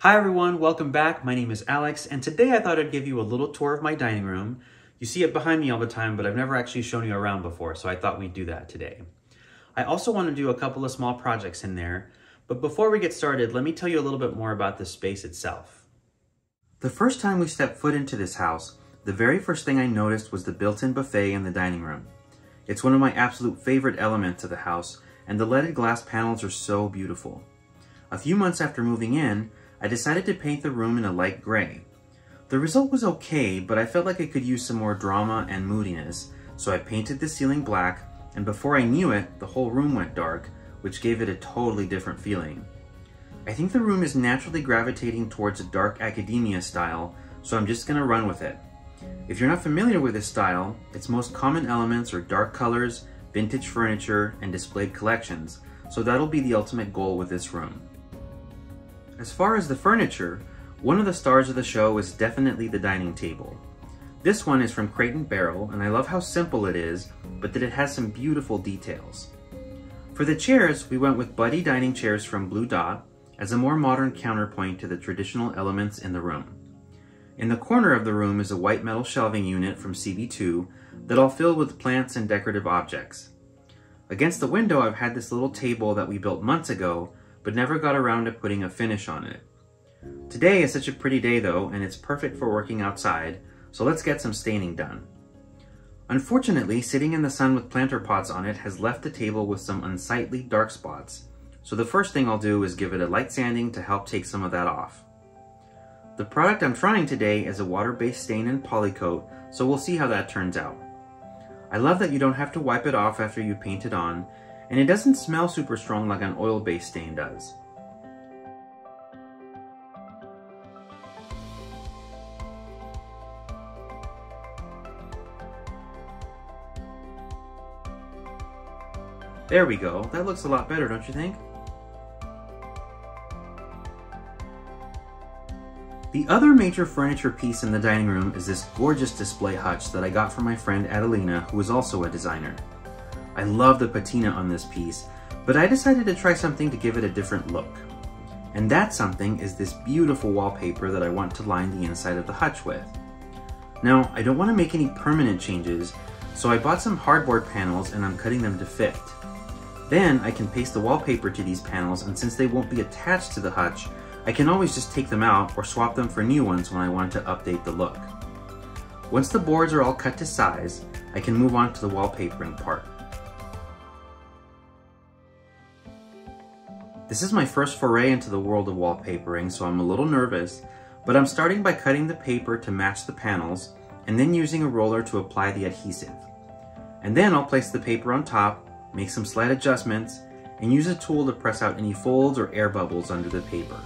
Hi everyone, welcome back. My name is Alex, and today I thought I'd give you a little tour of my dining room. You see it behind me all the time, but I've never actually shown you around before, so I thought we'd do that today. I also want to do a couple of small projects in there, but before we get started, let me tell you a little bit more about the space itself. The first time we stepped foot into this house, the very first thing I noticed was the built-in buffet in the dining room. It's one of my absolute favorite elements of the house, and the leaded glass panels are so beautiful. A few months after moving in, I decided to paint the room in a light gray. The result was okay, but I felt like I could use some more drama and moodiness, so I painted the ceiling black, and before I knew it, the whole room went dark, which gave it a totally different feeling. I think the room is naturally gravitating towards a dark academia style, so I'm just gonna run with it. If you're not familiar with this style, its most common elements are dark colors, vintage furniture, and displayed collections, so that'll be the ultimate goal with this room. As far as the furniture, one of the stars of the show is definitely the dining table. This one is from Crate & Barrel, and I love how simple it is, but that it has some beautiful details. For the chairs, we went with Buddy dining chairs from Blue Dot as a more modern counterpoint to the traditional elements in the room. In the corner of the room is a white metal shelving unit from CB2 that I'll fill with plants and decorative objects. Against the window, I've had this little table that we built months ago, but never got around to putting a finish on it. Today is such a pretty day though, and it's perfect for working outside, so let's get some staining done. Unfortunately, sitting in the sun with planter pots on it has left the table with some unsightly dark spots, so the first thing I'll do is give it a light sanding to help take some of that off. The product I'm trying today is a water-based stain and polycoat, so we'll see how that turns out. I love that you don't have to wipe it off after you paint it on, and it doesn't smell super strong like an oil-based stain does. There we go, that looks a lot better, don't you think? The other major furniture piece in the dining room is this gorgeous display hutch that I got from my friend Adelina, who is also a designer. I love the patina on this piece, but I decided to try something to give it a different look. And that something is this beautiful wallpaper that I want to line the inside of the hutch with. Now, I don't want to make any permanent changes, so I bought some hardboard panels and I'm cutting them to fit. Then I can paste the wallpaper to these panels, and since they won't be attached to the hutch, I can always just take them out or swap them for new ones when I want to update the look. Once the boards are all cut to size, I can move on to the wallpapering part. This is my first foray into the world of wallpapering, so I'm a little nervous, but I'm starting by cutting the paper to match the panels and then using a roller to apply the adhesive. And then I'll place the paper on top, make some slight adjustments, and use a tool to press out any folds or air bubbles under the paper.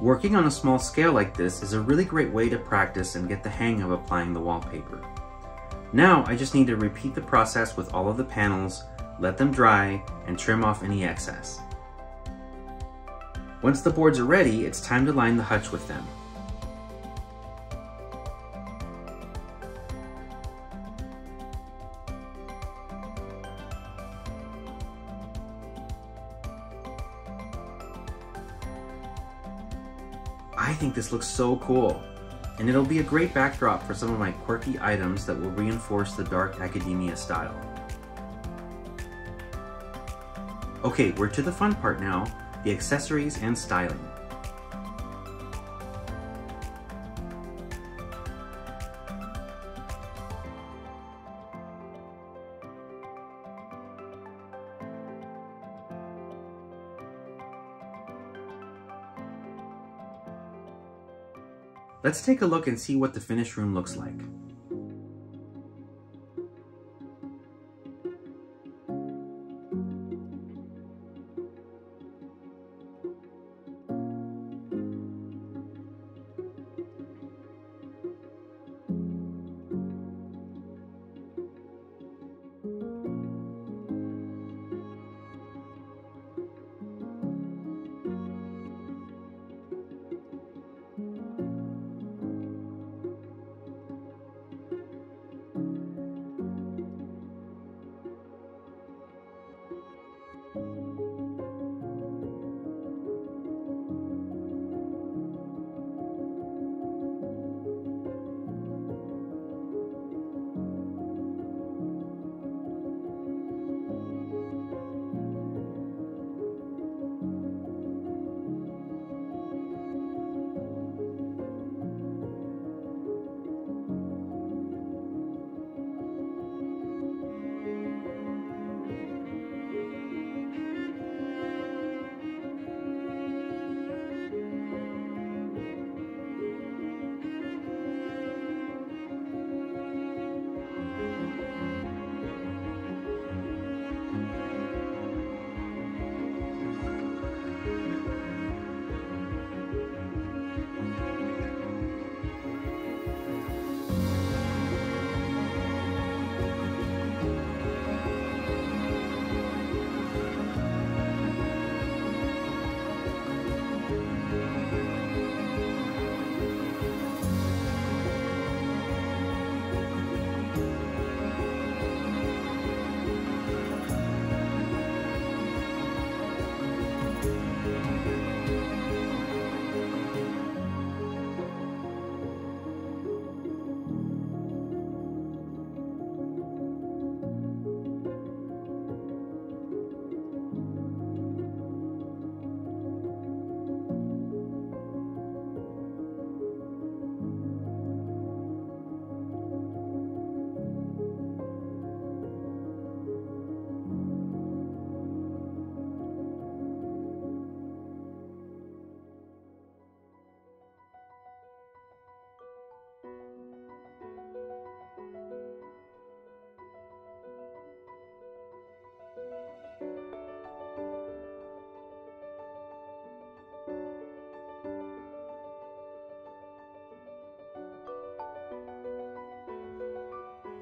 Working on a small scale like this is a really great way to practice and get the hang of applying the wallpaper. Now I just need to repeat the process with all of the panels, let them dry, and trim off any excess. Once the boards are ready, it's time to line the hutch with them. I think this looks so cool, and it'll be a great backdrop for some of my quirky items that will reinforce the dark academia style. Okay, we're to the fun part now, the accessories and styling. Let's take a look and see what the finished room looks like.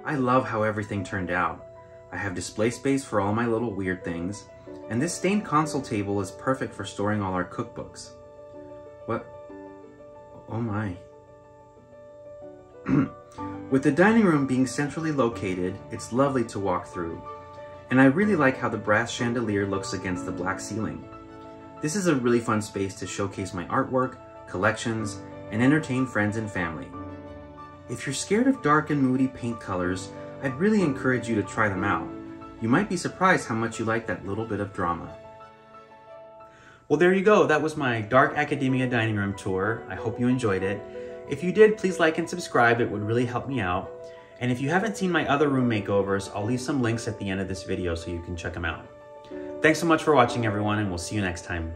I love how everything turned out. I have display space for all my little weird things, and this stained console table is perfect for storing all our cookbooks. What? Oh my. With the dining room being centrally located, it's lovely to walk through, and I really like how the brass chandelier looks against the black ceiling. This is a really fun space to showcase my artwork, collections, and entertain friends and family. If you're scared of dark and moody paint colors, I'd really encourage you to try them out. You might be surprised how much you like that little bit of drama. Well, there you go. That was my Dark Academia dining room tour. I hope you enjoyed it. If you did, please like and subscribe. It would really help me out. And if you haven't seen my other room makeovers, I'll leave some links at the end of this video so you can check them out. Thanks so much for watching, everyone, and we'll see you next time.